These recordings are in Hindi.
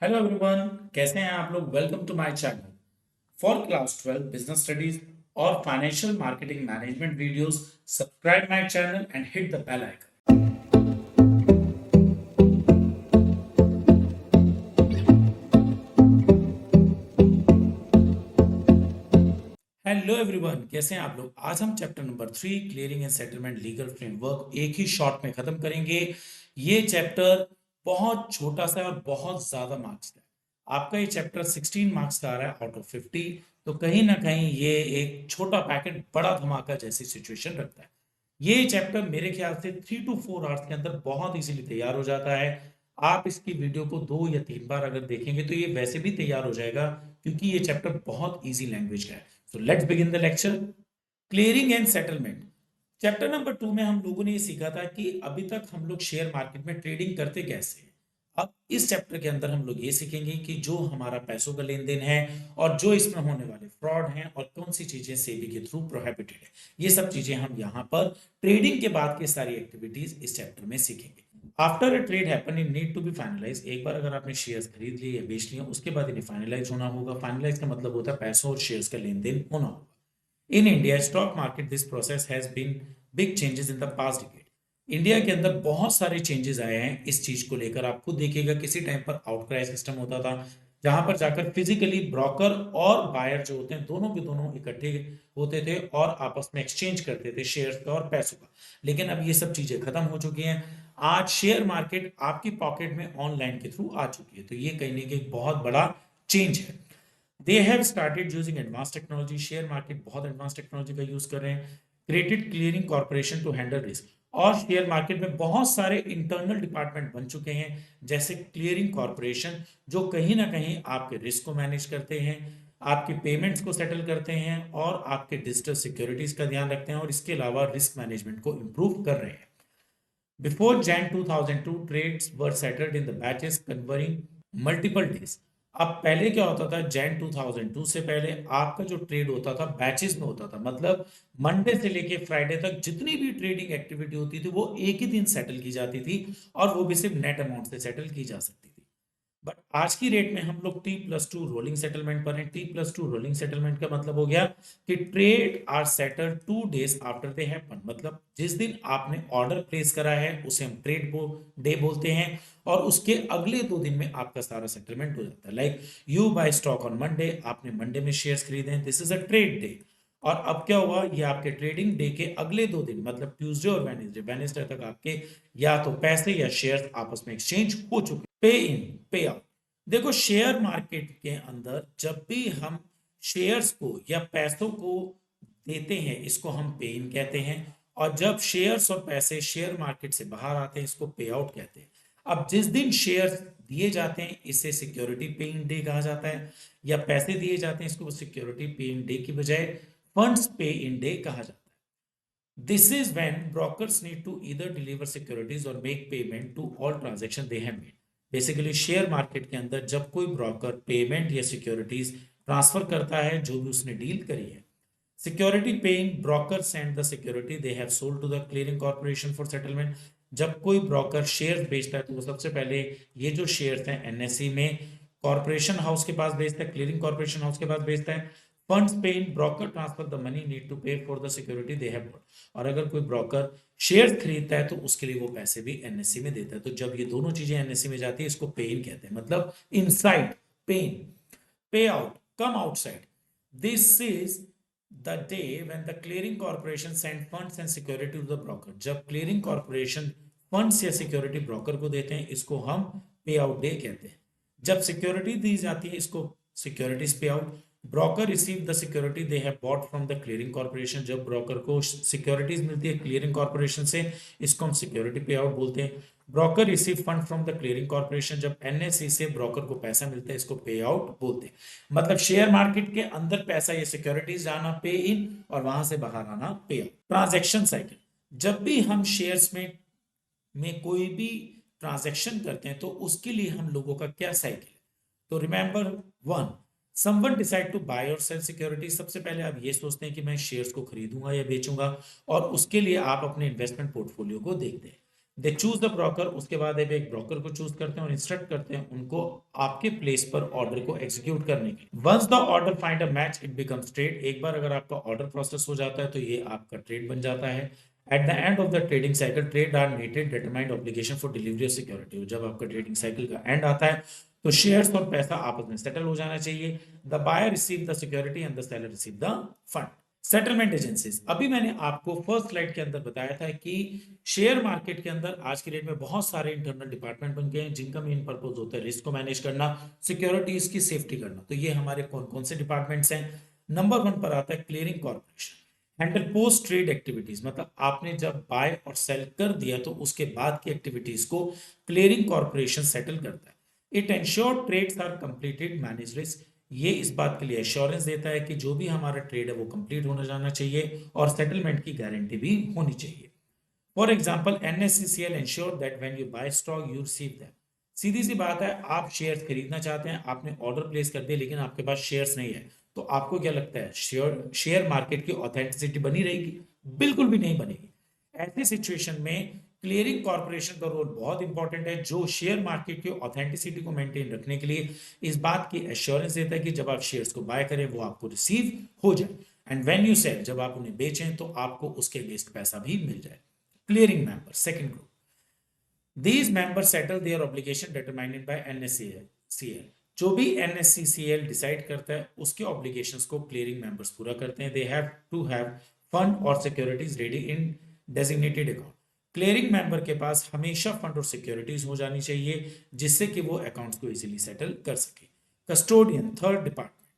हेलो एवरीवन, कैसे हैं आप लोग। Welcome to my channel for class 12 business studies और financial marketing management videos. Subscribe my channel and hit the bell icon. Hello everyone, कैसे हैं आप लोग। आज हम chapter number 3 clearing and settlement legal framework एक ही शॉट में खत्म करेंगे। ये चैप्टर बहुत छोटा सा है और बहुत ज्यादा मार्क्स का है। आपका ये चैप्टर 16 मार्क्स का आ रहा है आउट ऑफ 50। तो कहीं ना कहीं ये एक छोटा पैकेट बड़ा धमाका जैसी सिचुएशन रखता है। ये चैप्टर मेरे ख्याल से 3 to 4 आवर्स के अंदर बहुत इजीली तैयार हो जाता है। आप इसकी वीडियो को 2 या 3 बार अगर देखेंगे तो ये वैसे भी तैयार हो जाएगा, क्योंकि ये चैप्टर बहुत इजी लैंग्वेज का है। So let's begin the lecture. Clearing and settlement. Chapter number 2 में हम लोगों ने ये सीखा था कि अभी तक हम लोग शेयर मार्केट में ट्रेडिंग करते कैसे हैं। अब इस चैप्टर के अंदर हम लोग ये सीखेंगे कि जो हमारा पैसों का लेन देन है और जो इसमें होने वाले फ्रॉड हैं और कौन सी चीजें सेबी के थ्रू प्रोहिबिटेड है, ये सब चीजें हम यहाँ पर ट्रेडिंग के बाद की सारी एक्टिविटीज इस चैप्टर में सीखेंगे। After a trade happen in need to be finalize. एक बार अगर आपने शेयर्स खरीद लिए या बेच लिए, उसके बाद इन्हें फाइनलाइज होना होगा। फाइनलाइज का मतलब होता है पैसों और शेयर्स का लेन देन होना होगा। In India stock market this process has been big changes in the past decade. India के अंदर बहुत सारे चेंजेस आए हैं इस चीज को लेकर। आप खुद देखिएगा, किसी टाइम पर आउटक्राई सिस्टम होता था, जहां पर जाकर फिजिकली ब्रोकर और बायर जो होते हैं दोनों के दोनों इकट्ठे होते थे और आपस में एक्सचेंज करते थे शेयर्स का और पैसों का। लेकिन अब ये सब चीजें खत्म हो चुकी हैं। आज शेयर मार्केट आपकी पॉकेट में ऑनलाइन के थ्रू आ चुकी है। तो ये कहीं ना कहीं बहुत बड़ा चेंज है। They have started using advance technology. Share market बहुत एडवांस टेक्नोलॉजी का यूज कर रहे हैं। Created clearing corporation to handle risk. और शेयर मार्केट में बहुत सारे इंटरनल डिपार्टमेंट बन चुके हैं, जैसे क्लियरिंग कॉर्पोरेशन, जो कहीं ना कहीं आपके रिस्क को मैनेज करते हैं, आपके पेमेंट्स को सेटल करते हैं और आपके डिजिटल सिक्योरिटीज का ध्यान रखते हैं और इसके अलावा रिस्क मैनेजमेंट को इंप्रूव कर रहे हैं। Before Jan 2002, trades were settled in the batches covering multiple days. अब पहले क्या होता था, जैन 2002 से पहले आपका जो ट्रेड होता था बैचेस में होता था। मतलब मंडे से लेके फ्राइडे तक जितनी भी ट्रेडिंग एक्टिविटी होती थी वो एक ही दिन सेटल की जाती थी, और वो भी सिर्फ नेट अमाउंट से सेटल की जा सकती थी। बट आज की रेट में हम लोग T+2 रोलिंग सेटलमेंट पर हैं। T+2 रोलिंग सेटलमेंट का मतलब हो गया कि trade are settled 2 days after they happen. मतलब जिस दिन आपने ऑर्डर प्लेस करा है उसे हम ट्रेड डे बोलते हैं, और उसके अगले 2 दिन में आपका सारा सेटलमेंट हो जाता है। Like you buy stock on Monday, आपने मंडे में शेयर्स खरीदे हैं, this is a trade day. और अब क्या हुआ, ये आपके ट्रेडिंग डे के अगले 2 दिन मतलब ट्यूसडे और वेडनेसडे, वेडनेसडे तक आपके या तो पैसे या शेयर्स आपस में एक्सचेंज हो चुके। पे इन, पे आउट। देखो, शेयर मार्केट के अंदर जब भी हम शेयर्स को या पैसों को देते हैं, इसको हम पे इन कहते हैं। और जब शेयर्स और पैसे शेयर मार्केट से बाहर आते हैं, इसको पे आउट कहते हैं। अब जिस दिन शेयर्स दिए जाते हैं इसे सिक्योरिटी पे इन डे कहा जाता है, या पैसे दिए जाते हैं इसको सिक्योरिटी पे इन डे की बजाय फंड्स पे इन डे कहा जाता है। This is when brokers need to either deliver securities or make payment to all transactions they have made. Basically share market के अंदर जब कोई ब्रोकर पेमेंट या सिक्योरिटीज ट्रांसफर करता है जो भी उसने डील करी है, security paying broker send the security they have sold to the clearing corporation for settlement. जब कोई ब्रोकर शेयर बेचता है तो वो सबसे पहले ये जो शेयर्स हैं एनएससी में कॉर्पोरेशन हाउस के पास बेचता है, क्लियरिंग कॉर्पोरेशन हाउस के पास बेचता है। Funds paying broker transfer the money need to pay for the security they have bought. और अगर कोई ब्रोकर शेयर खरीदता है तो उसके लिए वो पैसे भी एनएससी में देता है। तो जब ये दोनों चीजें एनएससी में जाती है इसको पे इन कहते हैं। मतलब inside pay in, pay out, come outside. This is the day when the clearing corporation send funds and security to the broker. जब क्लियरिंग कॉर्पोरेशन फंड्स या सिक्योरिटी ब्रोकर को देते हैं इसको हम पे आउट डे कहते हैं। जब सिक्योरिटी दी जाती है इसको सिक्योरिटीज पे out. Broker receive the security they have bought from the clearing corporation. जब ब्रोकर को सिक्योरिटीज मिलती है क्लियरिंग कॉर्पोरेशन से, इसको हम सिक्योरिटी पे आउट बोलते हैं। Broker receive fund from the clearing corporation. जब एनएससी से ब्रोकर को पैसा मिलता है इसको पे आउट बोलते हैं। मतलब शेयर मार्केट के अंदर पैसा या सिक्योरिटीज जाना पे इन, और वहां से बाहर आना पे आउट। Transaction cycle. जब भी हम शेयर्स में कोई भी ट्रांजैक्शन करते हैं तो उसके लिए हम लोगों का क्या साइकिल है। तो remember, 1, someone decide to buy और सेल सिक्योरिटी। सबसे पहले आप ये सोचते हैं कि मैं शेयर्स को खरीदूंगा या बेचूंगा, और उसके लिए आप अपने इन्वेस्टमेंट पोर्टफोलियो को देखते हैं। दे चूज द ब्रोकर, उसके बाद एक ब्रोकर को चूज करते हैं और इंस्ट्रक्ट करते हैं उनको आपके प्लेस पर ऑर्डर को एग्जीक्यूट करने के लिए। Once the order find a match it becomes trade, एक बार अगर आपका ऑर्डर प्रोसेस हो जाता है तो ये आपका ट्रेड बन जाता है। At the end of the trading cycle trade are netted determined obligation for delivery of security, जब आपका ट्रेडिंग साइकिल का एंड आता है तो शेयर्स और पैसा आपस में सेटल हो जाना चाहिए। The buyer receive the security and the seller receive the fund. Settlement agencies, अभी मैंने आपको फर्स्ट स्लाइड के अंदर बताया था कि शेयर मार्केट के अंदर आज की डेट में बहुत सारे इंटरनल डिपार्टमेंट बन गए हैं जिनका मेन पर्पस होता है रिस्क को मैनेज करना, सिक्योरिटीज की सेफ्टी करना। तो ये हमारे कौन कौन से डिपार्टमेंट्स हैं? नंबर 1 पर आता है clearing corporation. Handle post trade activities, मतलब आपने जब बाय और सेल कर दिया तो उसके बाद की एक्टिविटीज को क्लियरिंग कॉर्पोरेशन सेटल करता है। It ensure trades are completed manage risk, ये इस बात के लिए एश्योरेंस देता है कि जो भी हमारा ट्रेड है वो कंप्लीट होना जाना चाहिए और सेटलमेंट की गारंटी भी होनी चाहिए। For example NSCCL ensure that when you buy stock you receive them. सीधी सी बात है, आप शेयर्स खरीदना चाहते हैं, आपने ऑर्डर प्लेस कर दिया लेकिन आपके पास शेयर्स नहीं है, तो आपको क्या लगता है शेयर मार्केट की ऑथेंटिसिटी बनी रहेगी? बिल्कुल भी नहीं बनेगी। ऐसी सिचुएशन में क्लियरिंग कॉर्पोरेशन का रोल बहुत इंपॉर्टेंट है, जो शेयर मार्केट की ऑथेंटिसिटी को मेंटेन रखने के लिए इस बात की एश्योरेंस देता है कि जब आप शेयर्स को बाय करें वो आपको रिसीव हो जाए, एंड व्हेन यू सेल, जब आप उन्हें बेचें तो आपको उसके अगेंस्ट पैसा भी मिल जाए। Clearing member second group, these members settle their obligation determined by NSCL, जो भी NSCCL डिसाइड करता है उसके ऑब्लिगेशंस को क्लियरिंग मेंबर्स पूरा करते हैं। They have to have fund और securities ready in designated account, clearing member के पास हमेशा फंड और सिक्योरिटीज हो जानी चाहिए जिससे कि वो अकाउंट्स को इजीली सेटल कर सके। Custodian third department,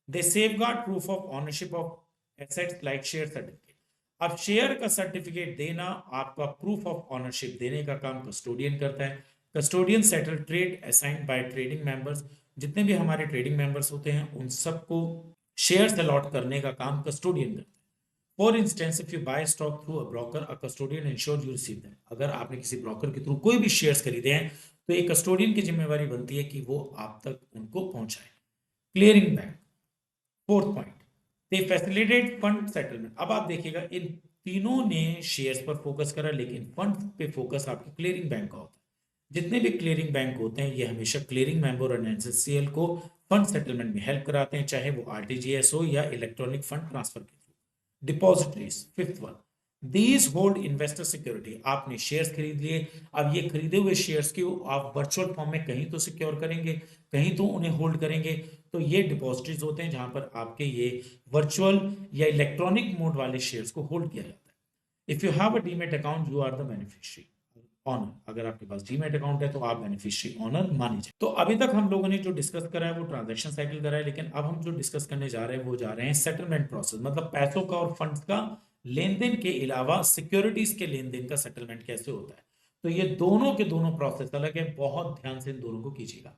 they safeguard proof of ownership of assets like share certificate. अब शेयर का सर्टिफिकेट देना, आपका प्रूफ ऑफ ऑनरशिप देने का काम कस्टोडियन करता है। Custodian settle trade assigned by trading members, जितने भी हमारे ट्रेडिंग मेंबर्स होते हैं उन सबको शेयर्स अलॉट करने का काम कस्टोडियन करता है। For instance if you buy stock through a broker, a custodian ensure you receive them, अगर आपने किसी ब्रोकर के थ्रू कोई भी शेयर्स खरीदे हैं तो एक कस्टोडियन की जिम्मेवारी बनती है कि वो आप तक उनको पहुंचाए। क्लियरिंग बैंक फोर्थ पॉइंट, दे फैसिलिटेट फंड सेटलमेंट। अब आप देखिएगा इन तीनों ने शेयर्स पर फोकस करा लेकिन फंड पे फोकस आपके क्लियरिंग बैंक का होता है। जितने भी क्लियरिंग बैंक होते हैं ये हमेशा क्लियरिंग मेंबर और NSCL को फंड सेटलमेंट में हेल्प कराते हैं, चाहे वो RTGS हो या इलेक्ट्रॉनिक फंड ट्रांसफर के through. Depositories fifth one, these hold investor security, आपने शेयर्स खरीद लिए, अब ये खरीदे हुए शेयर्स की आप वर्चुअल फॉर्म में कहीं तो सिक्योर करेंगे, कहीं तो उन्हें होल्ड करेंगे, तो ये डिपॉजिटरीज होते हैं जहां पर आपके ये वर्चुअल या इलेक्ट्रॉनिक मोड वाले शेयर्स को होल्ड किया जाता है। If you have a demat account you are the beneficiary owner, अगर आपके पास डीमैट अकाउंट है तो आप बेनिफिशियरी ऑनर माने जाए। तो अभी तक हम लोगों ने जो डिस्कस करा है वो ट्रांजैक्शन साइकिल करा है, लेकिन अब हम जो डिस्कस करने जा रहे हैं वो जा रहे हैं सेटलमेंट प्रोसेस, मतलब पैसों का और फंड्स का लेन देन के अलावा सिक्योरिटीज के लेन देन का सेटलमेंट कैसे होता है। तो ये दोनों के दोनों प्रोसेस अलग है, बहुत ध्यान से इन दोनों को कीजिएगा।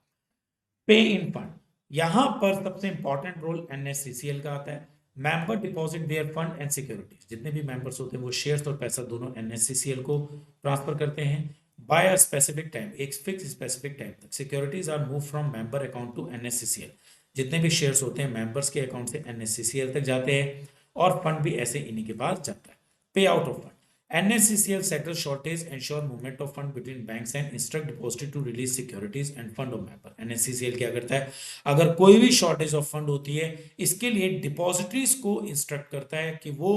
पे इन फंड, यहां पर सबसे इंपॉर्टेंट रोल NSCCL का आता है। Member deposit their fund and securities, जितने भी मेंबर्स होते हैं वो शेयर्स और पैसा दोनों NSCCL को ट्रांसफर करते हैं। बाय अ स्पेसिफिक टाइम, एक फिक्स स्पेसिफिक टाइम तक securities are move from member account to NSCCL, जितने भी शेयर्स होते हैं मेंबर्स के अकाउंट से NSCCL तक जाते हैं और फंड भी ऐसे इन्हीं के पास जाता है। पे out of fund, NSCCL settles shortage, ensure movement of fund between banks and instruct depository to release securities and fund of member। NSCCL क्या करता है, अगर कोई भी शॉर्टेज ऑफ फंड होती है इसके लिए डिपॉजिटरीज को इंस्ट्रक्ट करता है कि वो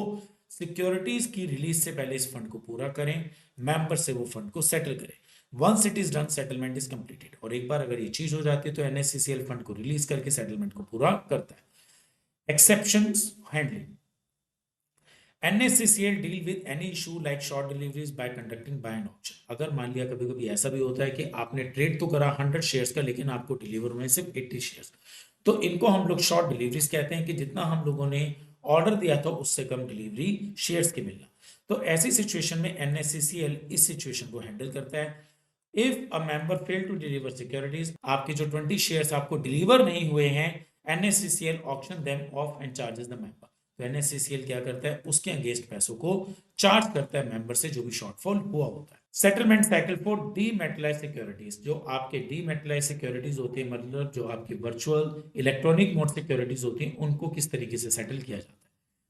सिक्योरिटीज की रिलीज से पहले इस फंड को पूरा करें, मेंबर से वो फंड को सेटल करें। Once it is done settlement is completed, और एक बार अगर ये चीज हो जाती है तो NSCCL फंड को रिलीज करके सेटलमेंट को पूरा करता है। Exceptions handling, NSCCL deal with any issue like short deliveries by conducting by an option. अगर मान लिया कभी कभी ऐसा भी होता है कि आपने ट्रेड तो करा 100 शेयर्स का लेकिन आपको डिलीवर हुए सिर्फ 80 शेयर्स, तो इनको हम लोग शॉर्ट डिलीवरीज कहते हैं कि जितना हम लोगों ने ऑर्डर दिया था उससे कम डिलीवरी शेयर्स की मिलना। तो ऐसी सिचुएशन में NSCCL इस सिचुएशन को हैंडल करता है। If a member fail to deliver securities, आपके जो 20 शेयर्स आपको डिलीवर नहीं हुए हैं, NSCCL auction them of and charges the member. तो NSCCL क्या करता है, उसके अगेंस्ट पैसों को चार्ज करता है मेंबर से जो भी शॉर्टफॉल हुआ होता है। सेटलमेंट साइकिल फॉर डीमेटलाइज सिक्योरिटीज, जो आपके डीमेटलाइज सिक्योरिटीज होती है, मतलब जो आपकी वर्चुअल इलेक्ट्रॉनिक मोड सिक्योरिटीज होती हैं, उनको किस तरीके से सेटल किया जाता है।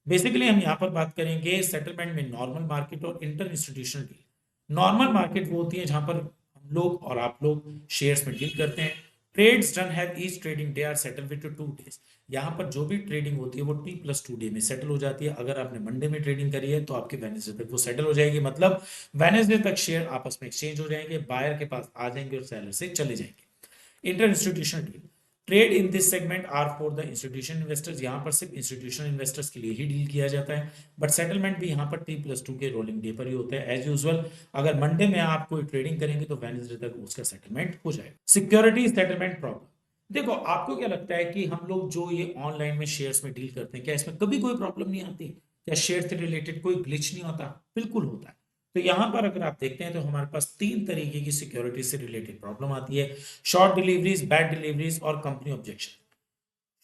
बेसिकली हम यहाँ पर बात करेंगे सेटलमेंट में नॉर्मल मार्केट और inter institutional deal. Normal market वो होती है जहां पर हम लोग और आप लोग शेयर्स में डील करते हैं। Trades done have each trading day are settle with 2 days। यहाँ पर जो भी ट्रेडिंग होती है वो T+2 डे में सेटल हो जाती है। अगर आपने मंडे में ट्रेडिंग करी है तो आपके वेडनेसडे तक वो सेटल हो जाएगी, मतलब वेडनेसडे तक शेयर आपस में एक्सचेंज हो जाएंगे, बायर के पास आ जाएंगे और सेलर से चले जाएंगे। Inter institutional deal, trade in this segment are for the institution investors. यहाँ पर सिर्फ इंस्टीट्यूशनल इन्वेस्टर्स के लिए ही डील किया जाता है, बट सेटलमेंट भी यहाँ पर T+2 के रोलिंग डे पर ही होता है एज यूजुअल। अगर मंडे में आप कोई ट्रेडिंग करेंगे तो वेडनेसडे तक उसका सेटलमेंट हो जाएगा। सिक्योरिटी सेटलमेंट प्रॉब्लम, देखो आपको क्या लगता है कि हम लोग जो ये ऑनलाइन में शेयर्स में डील करते हैं, क्या इसमें कभी कोई प्रॉब्लम नहीं आती? क्या शेयर से रिलेटेड कोई ग्लिच नहीं होता? बिल्कुल होता है। तो यहां पर अगर आप देखते हैं तो हमारे पास 3 तरीके की सिक्योरिटी से रिलेटेड प्रॉब्लम आती है, शॉर्ट डिलीवरीज, बैड डिलीवरीज और कंपनी ऑब्जेक्शन।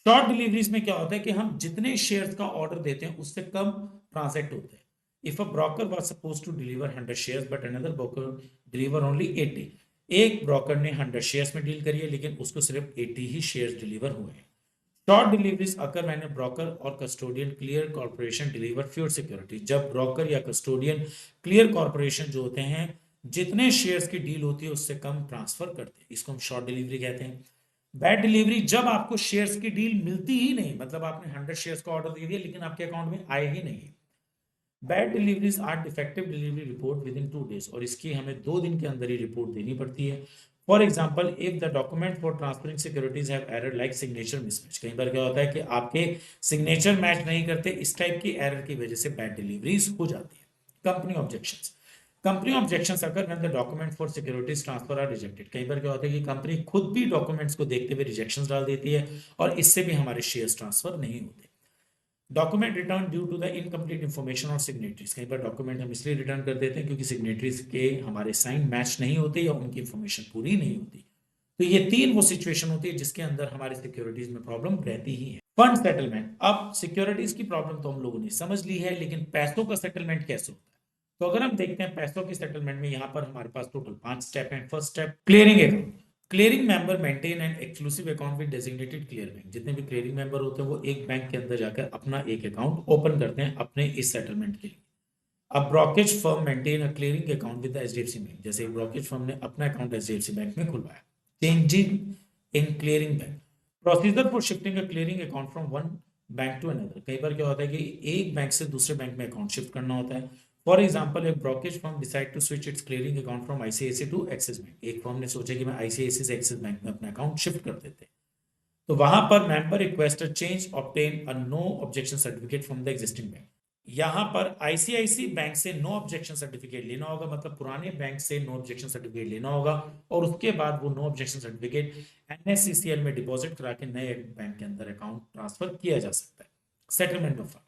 शॉर्ट डिलीवरीज में क्या होता है कि हम जितने शेयर्स का ऑर्डर देते हैं उससे कम ट्रांसैक्ट होते हैं। If a broker was suppose to deliver 100 shares but another broker deliver only 80। एक ब्रोकर ने 100 शेयर्स में डील करी है लेकिन उसको सिर्फ 80 ही शेयर्स डिलीवर हुए हैं। Short deliveries occur when a broker और custodian clear corporation deliver fewer security. जब ब्रोकर या कस्टोडियन क्लियर कॉर्पोरेशन जो होते हैं जितने शेयर्स की डील होती है उससे कम ट्रांसफर करते हैं, इसको हम शॉर्ट डिलीवरी कहते हैं। बैड डिलीवरी, जब आपको शेयर्स की डील मिलती ही नहीं, मतलब आपने 100 शेयर्स का ऑर्डर दे दिया लेकिन आपके अकाउंट में आए ही नहीं। Bad deliveries are defective delivery report within 2 days, और इसकी हमें 2 दिन के अंदर ही रिपोर्ट देनी पड़ती है। For example, if the document for transferring securities have error like signature mismatch. कई बार क्या होता है कि आपके सिग्नेचर मैच नहीं करते, इस टाइप की एरर की वजह से बैड डिलीवरीज हो जाती है। कंपनी ऑब्जेक्शंस, कंपनी ऑब्जेक्शंस अगर when the document for securities transfer R rejected. कई बार क्या होता है कि कंपनी खुद भी डॉक्यूमेंट्स को देखते हुए रिजेक्शंस डाल देती है और इससे भी हमारे शेयर्स ट्रांसफर नहीं होते। Document return due to the incomplete information और सिग्नेटरीज। कई बार डॉक्यूमेंट हम इसलिए रिटर्न कर देते हैं क्योंकि सिग्नेटरीज के हमारे साइन मैच नहीं होते या उनकी इन्फॉर्मेशन पूरी नहीं होती। तो ये 3 वो सिचुएशन होती है जिसके अंदर हमारे सिक्योरिटीज में प्रॉब्लम रहती ही है। फंड सेटलमेंट, अब सिक्योरिटीज की प्रॉब्लम तो हम लोगों ने समझ ली है, लेकिन पैसों का सेटलमेंट कैसे होता है? तो अगर हम देखते हैं पैसों के सेटलमेंट में, यहाँ पर हमारे पास टोटल 5 स्टेप हैं। First step, clearing account. Clearing member maintain and exclusive account with designated clear bank. जितने भी क्लियरिंग मेंबर होते हैं वो एक बैंक के अंदर जाकर अपना एक अकाउंट ओपन करते हैं अपने इस सेटलमेंट के लिए। अब brokerage firm maintain a clearing account with HDFC bank. जैसे ब्रोकेज फर्म ने अपना अकाउंट एचडीएफसी बैंक में खुलवाया। Changing in clearing bank, procedure for shifting a clearing account from one bank to another. कई बार क्या होता है कि एक बैंक से दूसरे बैंक में अकाउंट शिफ्ट करना होता है। फॉर एग्जाम्पल, एक brokerage firm decide to switch its clearing account from ICICI to Axis bank. एक फर्म ने सोचा कि मैं आईसीआईसी से एक्सिस बैंक में अपना अकाउंट शिफ्ट कर देते हैं। तो वहां पर member request change obtain a no objection certificate from the existing bank. यहां पर आईसीआईसी बैंक से नो ऑब्जेक्शन सर्टिफिकेट लेना होगा, मतलब पुराने बैंक से नो ऑब्जेक्शन सर्टिफिकेट लेना होगा और उसके बाद वो नो ऑब्जेक्शन सर्टिफिकेट एनएससीसीएल में डिपॉजिट करा के नए बैंक के अंदर अकाउंट ट्रांसफर किया जा सकता है। Settlement of fund,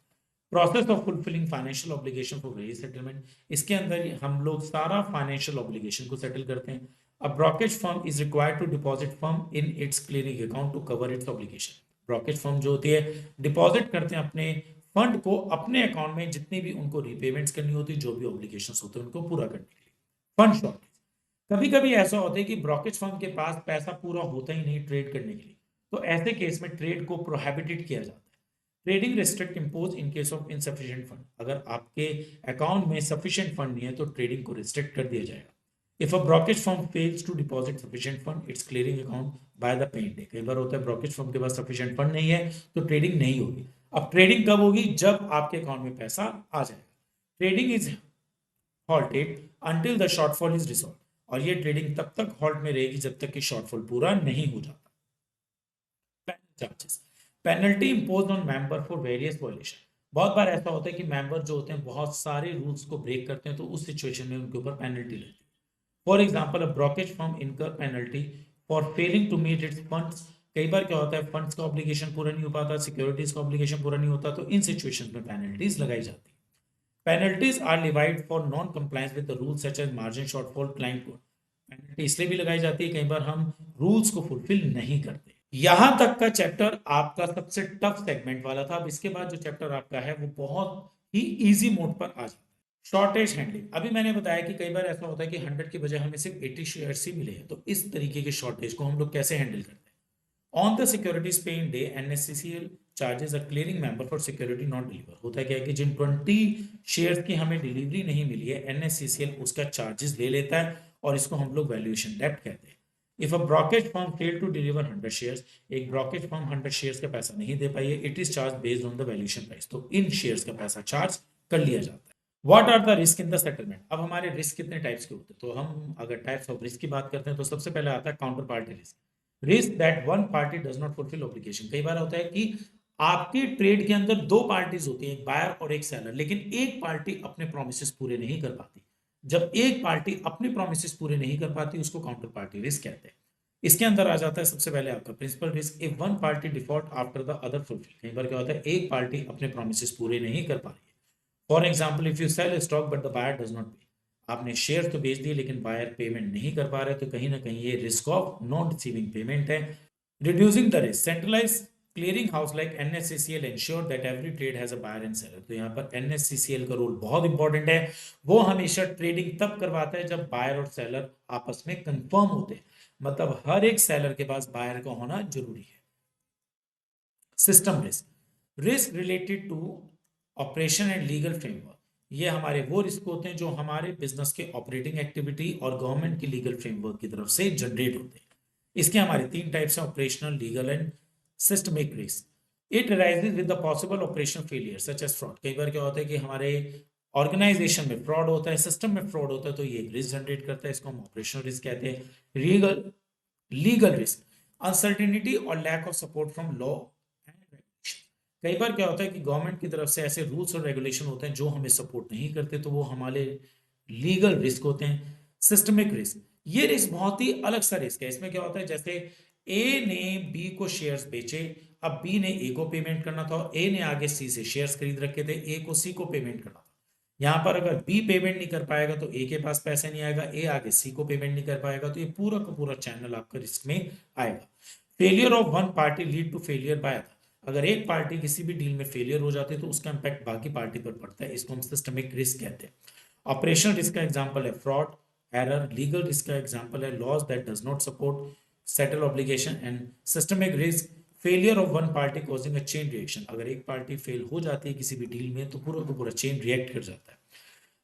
process of fulfilling financial obligation for various settlement. इसके अंदर हम लोग सारा फाइनेंशियल ऑब्लिगेशन को सेटल करते हैं। A brokerage firm is required to deposit firm in its clearing account to cover its obligation। Brokerage firm जो होती है डिपॉजिट करते हैं अपने फंड को अपने अकाउंट में, जितनी भी उनको रिपेमेंट्स करनी होती है, जो भी ऑब्लिगेशंस होते हैं उनको पूरा करने के लिए। फंड शॉर्टेज, कभी कभी ऐसा होता है कि ब्रोकेज फर्म के पास पैसा पूरा होता ही नहीं ट्रेड करने के लिए, तो ऐसे केस में ट्रेड को प्रोहिबिटेड किया जाता है। Trading restrict impose in case of insufficient fund. अगर आपके अकाउंट में सफिशिएंट फंड नहीं है तो ट्रेडिंग को रिस्ट्रिक्ट कर दिया जाएगा। If a brokerage firm fails to deposit sufficient fund its clearing account by the paying day. कई बार होता है ब्रोकेज फर्म के पास सफिशिएंट फंड नहीं है तो ट्रेडिंग नहीं होगी। अब ट्रेडिंग कब होगी? जब आपके अकाउंट में पैसा आ जाएगा। Trading is halted until the shortfall is resolve, और ये ट्रेडिंग तब तक हॉल्ट में रहेगी जब तक कि शॉर्टफॉल पूरा नहीं हो जाता। Charges, penalty impose on member for various violation. बहुत बार ऐसा होता है कि मेंबर जो होते हैं बहुत सारे रूल्स को ब्रेक करते हैं, तो उस सिचुएशन में उनके ऊपर पेनल्टी लगती है। For example, a brokerage firm incur penalty for failing to meet its funds. कई बार क्या होता है फंड्स का ऑब्लिगेशन पूरा नहीं हो पाता, सिक्योरिटीज का ऑब्लिगेशन पूरा नहीं होता, तो इन सिचुएशंस में पेनल्टीज लगाई जाती है। Penalties are levied for non compliance with the rules such as margin shortfall client code. Penalty इसलिए भी लगाई जाती है कई बार हम रूल्स को फुलफिल नहीं करते। यहां तक का चैप्टर आपका सबसे टफ सेगमेंट वाला था। अब इसके बाद जो चैप्टर आपका है वो बहुत ही इजी मोड पर आ जाता है। शॉर्टेज हैंडलिंग, अभी मैंने बताया कि कई बार ऐसा होता है कि 100 की बजाय हमें सिर्फ 80 शेयर्स ही मिले हैं, तो इस तरीके के शॉर्टेज को हम लोग कैसे हैंडल करते हैं? On the securities pay in day NSCCL charges a clearing member for security not deliver. होता क्या है कि जिन 20 शेयर्स की हमें डिलीवरी नहीं मिली है, एनएससीसीएल उसका चार्जेस ले लेता है और इसको हम लोग वैल्यूएशन डेप्ट कहते हैं। If a brokerage firm fail to deliver 100 shares, एक ब्रोकेज फर्म 100 शेयर्स का पैसा नहीं दे पाई है, it is charge based on the valuation price, तो इन शेयर्स का पैसा चार्ज कर लिया जाता है। What are the risk in the settlement? अब हमारे रिस्क कितने टाइप्स के होते हैं, तो हम अगर टाइप्स ऑफ रिस्क की बात करते हैं तो सबसे पहले आता है counter party risk. Risk that one party does not fulfil obligation. कई बार होता है कि आपके ट्रेड के अंदर दो पार्टीज होती हैं, एक बायर और एक सेलर, लेकिन एक पार्टी अपने प्रोमिस पूरे नहीं कर पाती। जब एक पार्टी अपने प्रोमिस पूरे नहीं कर पाती उसको काउंटर पार्टी रिस्क कहते हैं। इसके अंदर आ जाता है सबसे पहले आपका principal risk. If one party default after the other fulfil, कई बार क्या होता है एक पार्टी अपने प्रोमिस पूरे नहीं कर पा रही है। For example, if you sell stock but the buyer does not pay, आपने शेयर तो बेच दिए लेकिन बायर पेमेंट नहीं कर पा रहे, तो कहीं ना कहीं ये risk of non receiving payment है। Reducing the risk, centralize clearing house like NSCCL ensure that every trade has a buyer and seller. तो यहाँ पर एनएससीसीएल का रोल बहुत इंपॉर्टेंट है। वो हमेशा ट्रेडिंग तब करवाता है जब बायर और सेलर आपस में कंफर्म होते हैं, मतलब हर एक सेलर के पास बायर का होना जरूरी है। System risk, risk related to operation and legal framework. ये हमारे वो रिस्क होते हैं जो हमारे बिजनेस के ऑपरेटिंग एक्टिविटी और गवर्नमेंट की लीगल फ्रेमवर्क की तरफ से जनरेट होते हैं। इसके हमारे तीन टाइप्स हैं, operational, legal and systemic risk. It arises with the possible operational failure such as fraud. कई बार क्या होता है कि हमारे ऑर्गेनाइजेशन में फ्रॉड होता है, सिस्टम में फ्रॉड होता है, तो ये एक रिस्क जनरेट करता है, इसको हम ऑपरेशनल रिस्क कहते हैं। लीगल रिस्क, अनसर्टेनिटी और lack of support from law and regulation. कई बार क्या होता है कि गवर्नमेंट की तरफ से ऐसे रूल्स और रेगुलेशन होते हैं जो हमें सपोर्ट नहीं करते, तो वो हमारे लीगल रिस्क होते हैं। सिस्टमिक रिस्क, ये रिस्क बहुत ही अलग सा रिस्क है। इसमें क्या होता है, जैसे ए ने बी को शेयर्स बेचे, अब बी ने ए को पेमेंट करना था, ए ने आगे सी से शेयर्स खरीद रखे थे, ए को सी को पेमेंट करना था। यहां पर अगर बी पेमेंट नहीं कर पाएगा तो ए के पास पैसे नहीं आएगा, ए आगे सी को पेमेंट नहीं कर पाएगा, तो ये पूरा का पूरा चैनल आपका रिस्क में आएगा। Failure of one party lead to failure by other. अगर एक पार्टी किसी भी डील में फेलियर हो जाती है तो उसका इंपैक्ट बाकी पार्टी पर पड़ता है, इसको हम सिस्टमिक रिस्क कहते हैं। ऑपरेशनल रिस्क का एग्जांपल है फ्रॉड, एरर। लीगल रिस्क का एग्जांपल है laws that does not support settle obligation. And systemic risk, failure of one party causing a chain reaction. अगर एक पार्टी फेल हो जाती है किसी भी डील में तो पूरा का पूरा चेन रिएक्ट कर जाता है।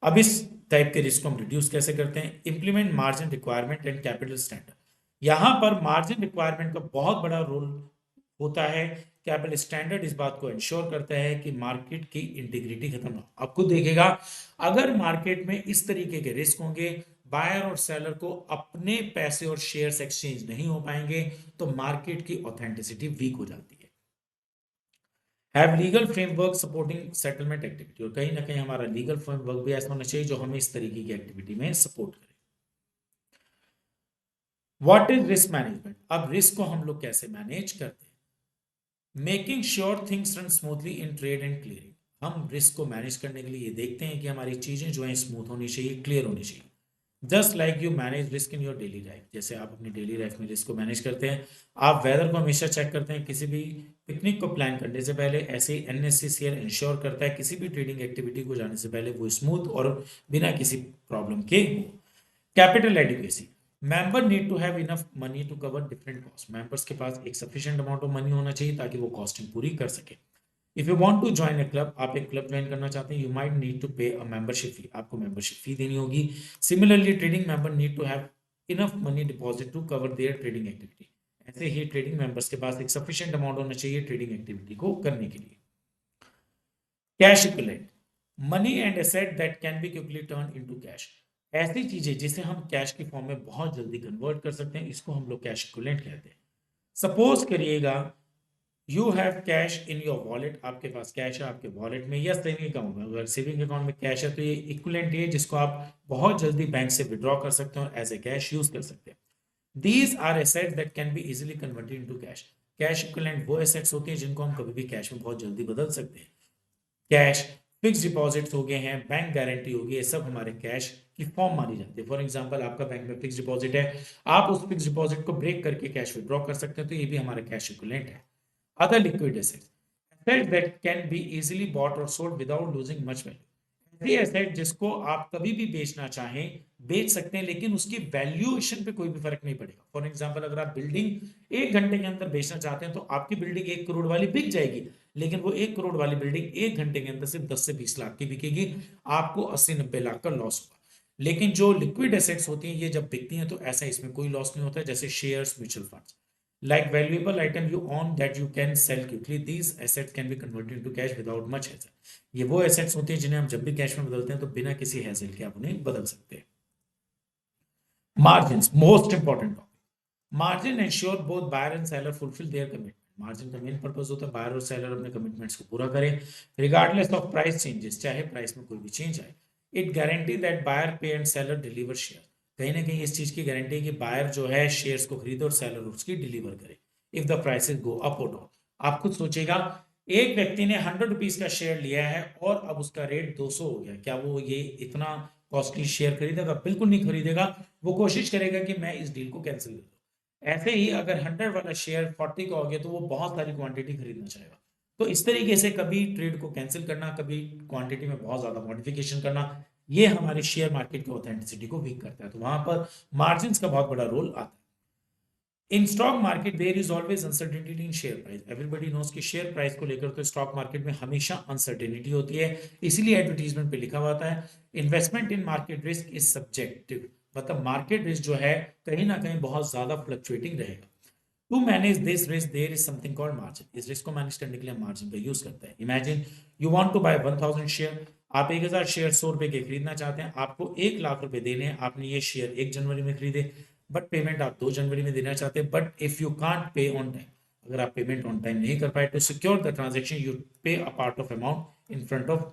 अब इस टाइप के रिस्क को हम रिड्यूस कैसे करते हैं? Implement margin requirement and capital standard. यहां पर मार्जिन रिक्वायरमेंट का बहुत बड़ा रोल होता है। कैपिटल स्टैंडर्ड इस बात को इंश्योर करता है कि मार्केट की इंटीग्रिटी खत्म ना हो। आपको देखेगा अगर मार्केट में इस तरीके के रिस्क होंगे, बायर और सेलर को अपने पैसे और शेयर्स एक्सचेंज नहीं हो पाएंगे, तो मार्केट की ऑथेंटिसिटी वीक हो जाती है। Have legal framework supporting settlement activity, और कहीं ना कहीं हमारा लीगल फ्रेमवर्क भी ऐसा होना चाहिए जो हमें इस तरीके की एक्टिविटी में सपोर्ट करे। What is risk management? अब रिस्क को हम लोग कैसे मैनेज करते हैं? Making sure things run smoothly in trade and clearing. हम रिस्क को मैनेज करने के लिए ये देखते हैं कि हमारी चीजें जो है स्मूथ होनी चाहिए, क्लियर होनी चाहिए। Just like you manage risk in your daily life, जैसे आप अपनी डेली लाइफ में रिस्क को मैनेज करते हैं। आप वेदर को हमेशा चेक करते हैं किसी भी पिकनिक को प्लान करने से पहले, ऐसे ही एनएससीसीएल इंश्योर करता है किसी भी ट्रेडिंग एक्टिविटी को जाने से पहले वो स्मूथ और बिना किसी प्रॉब्लम के हो। Capital adequacy, member need to have enough money to cover different cost. Members के पास एक सफिशिएंट अमाउंट ऑफ मनी होना चाहिए ताकि वो कॉस्टिंग पूरी कर सके। If you want to join a club, आप एक क्लब ज्वाइन करना चाहते हैं, यू माइट नीड टू पे अ मेंबरशिप फी, आपको मेंबरशिप फी देनी होगी। Similarly trading member need to have enough money deposit to cover their trading activity. ऐसे ही ट्रेडिंग मेंबर्स के पास एक सफिशिएंट अमाउंट होना चाहिए ट्रेडिंग एक्टिविटी को करने के लिए। Cash equivalent, money and asset that can B quickly turn into cash. ऐसी चीजें जिसे हम कैश की फॉर्म में बहुत जल्दी कन्वर्ट कर सकते हैं, इसको हम लोग कैश इक्विवेलेंट कहते हैं। सपोज करिएगा you have cash in your wallet, आपके पास कैश है आपके वॉलेट में या सेविंग अकाउंट में। अगर सेविंग अकाउंट में कैश है तो ये इक्विवेलेंट है जिसको आप बहुत जल्दी बैंक से विड्रॉ कर सकते हो और एज ए कैश यूज कर सकते हैं। These are assets that can be easily converted into cash. Cash equivalent वो एसेट्स होते हैं जिनको हम कभी भी कैश में बहुत जल्दी बदल सकते हैं। कैश, फिक्स डिपॉजिट्स हो गए हैं, बैंक गारंटी होगी, ये सब हमारे कैश की फॉर्म मानी जाती है। फॉर एग्जांपल आपका बैंक में फिक्स डिपॉजिट है, आप उस फिक्स डिपॉजिट को ब्रेक करके कैश विड्रॉ कर सकते हैं, तो ये भी हमारा कैश इक्विवेलेंट है। Other liquid assets, assets that can be easily bought or sold without losing much value। ऐसी एसेट जिसको आप कभी भी बेचना चाहें बेच सकते हैं, लेकिन उसकी वैल्यूएशन पे कोई भी फर्क नहीं पड़ेगा। फॉर एग्जांपल, अगर आप बिल्डिंग 1 घंटे के अंदर बेचना चाहते हैं तो आपकी बिल्डिंग 1 करोड़ वाली बिक जाएगी, लेकिन वो 1 करोड़ वाली बिल्डिंग 1 घंटे के अंदर सिर्फ 10 से 20 लाख की बिकेगी, आपको 80-90 लाख का लॉस होगा। लेकिन जो लिक्विड एसेट्स होती हैं ये जब बिकती हैं तो ऐसा इसमें कोई लॉस नहीं होता है, जैसे shares, mutual funds. Like valuable item you own that you can sell quickly, these assets can be converted into cash without much hassle. ये वो एसेट्स होती हैं जिन्हें हम जब भी कैश में बदलते हैं तो बिना किसी हैसल के आप उन्हें बदल सकते हैं। Margin, most important topic. Margin ensure both buyer and seller fulfil their commitment. Margin का मेन पर्पस होता है बायर और सेलर अपने कमिटमेंट्स को पूरा करें, रिगार्डलेस ऑफ प्राइस चेंजेस, चाहे प्राइस में कोई भी चेंज आए। इट गारंटी दैट बायर पे एंड सेलर डिलीवर शेयर। कहीं ना कहीं इस चीज की गारंटी है कि बायर जो है शेयर्स को खरीदे और सेलर उसकी डिलीवर करे। If the prices go up और डाउन, आप खुद सोचेगा, एक व्यक्ति ने 100 रुपीज का शेयर लिया है और अब उसका रेट 200 हो गया, क्या वो ये इतना कॉस्टली शेयर खरीदेगा? बिल्कुल नहीं खरीदेगा। वो कोशिश करेगा कि मैं इस डील को कैंसिल कर दूं। ऐसे ही अगर 100 वाला शेयर 40 का हो गया तो वो बहुत सारी क्वांटिटी खरीदना चाहेगा। तो इस तरीके से कभी ट्रेड को कैंसिल करना, कभी क्वांटिटी में बहुत ज्यादा मॉडिफिकेशन करना, ये हमारे शेयर मार्केट की ऑथेंटिसिटी को वीक करता है। तो वहां पर मार्जिन का बहुत बड़ा रोल आता है। In stock market there is always uncertainty in share price. Everybody knows कि शेयर प्राइस को लेकर तो स्टॉक मार्केट में हमेशा अनसर्टेनिटी होती है, इसीलिए एडवर्टीजमेंट पे लिखा हुआ है investment in market risk is subjective. मतलब मार्केट रिस्क जो है कहीं ना कहीं बहुत ज्यादा फ्लक्चुएटिंग रहेगा। To manage this risk there is something called margin. इस रिस्क को मैनेज करने के लिए मार्जिन का यूज करते हैं। Imagine you want to buy 1000 share. आप 1000 शेयर 100 रुपए के खरीदना चाहते हैं, आपको 1 लाख रुपए देने हैं। आपने ये शेयर 1 जनवरी में खरीदे, बट पेमेंट आप 2 जनवरी में देना चाहते हैं। But if you can't pay on time, अगर आप पेमेंट ऑन टाइम नहीं कर पाए, to secure the transaction you pay a part of amount in front of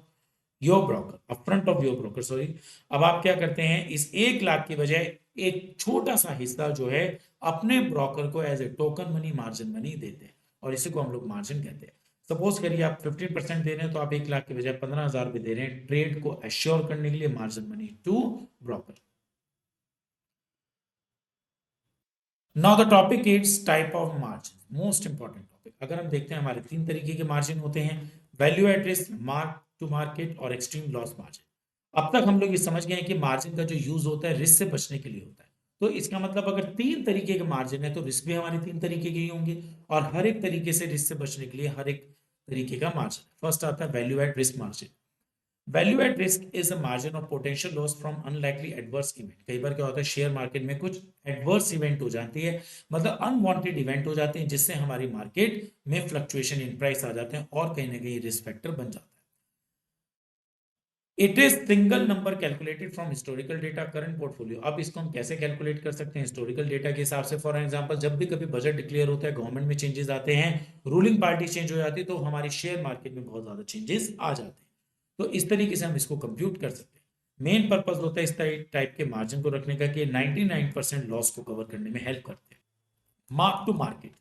your broker, upfront of your broker, sorry. अब आप क्या करते हैं, इस 1 लाख की बजाय एक छोटा सा हिस्सा जो है अपने ब्रोकर को as a token money, margin money देते हैं, और इसी को हम लोग मार्जिन कहते हैं। सपोज करिए आप 15% दे रहे हैं, तो आप 1 लाख के बजाय 15,000 रुपए दे रहे हैं ट्रेड को एश्योर करने के लिए, margin money to broker. Now the topic is type of margin, most important topic. अगर हम देखते हैं हमारे 3 तरीके के मार्जिन होते हैं, value at risk, mark to market और एक्सट्रीम लॉस मार्जिन। अब तक हम लोग ये समझ गए हैं कि मार्जिन का जो यूज होता है रिस्क से बचने के लिए होता है। तो इसका मतलब अगर 3 तरीके के मार्जिन है तो रिस्क भी हमारे 3 तरीके के ही होंगे, और हर एक तरीके से रिस्क से बचने के लिए हर एक तरीके का मार्जिन। फर्स्ट आता है value at risk margin. Value at risk is a margin of potential loss from unlikely adverse event. कई बार क्या होता है, शेयर मार्केट में कुछ एडवर्स इवेंट हो जाती है, मतलब अनवांटेड इवेंट हो जाते हैं, जिससे हमारी मार्केट में फ्लक्चुएशन इन प्राइस आ जाते हैं और कहीं ना कहीं रिस्क फैक्टर बन जाता है। It is single number calculated from historical data current portfolio. अब इसको हम कैसे कैलकुलेट कर सकते हैं? हिस्टोरिकल डेटा के हिसाब से। फॉर एग्जांपल, जब भी कभी बजट डिक्लेयर होता है, गवर्नमेंट में चेंजेस आते हैं, रूलिंग पार्टी चेंज हो जाती है, तो हमारी शेयर मार्केट में बहुत ज्यादा चेंजेस आ जाते हैं। तो इस तरीके से हम इसको कंप्यूट कर सकते हैं। मेन पर्पज होता है इस टाइप के मार्जिन को रखने का कि 99% लॉस को कवर करने में हेल्प करते हैं। Mark to market.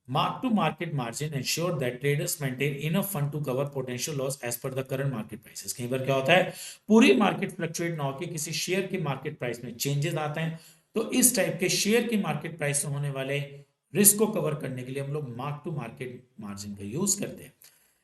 Mark to market margin ensure that traders maintain enough fund to cover potential loss as per the current market prices. कई बार क्या होता है, पूरी मार्केट फ्लक्चुएट ना होकर किसी शेयर के मार्केट प्राइस में चेंजेस आते हैं, तो इस टाइप के शेयर की मार्केट प्राइस से होने वाले रिस्क को कवर करने के लिए हम लोग मार्क टू मार्केट मार्जिन का यूज करते हैं।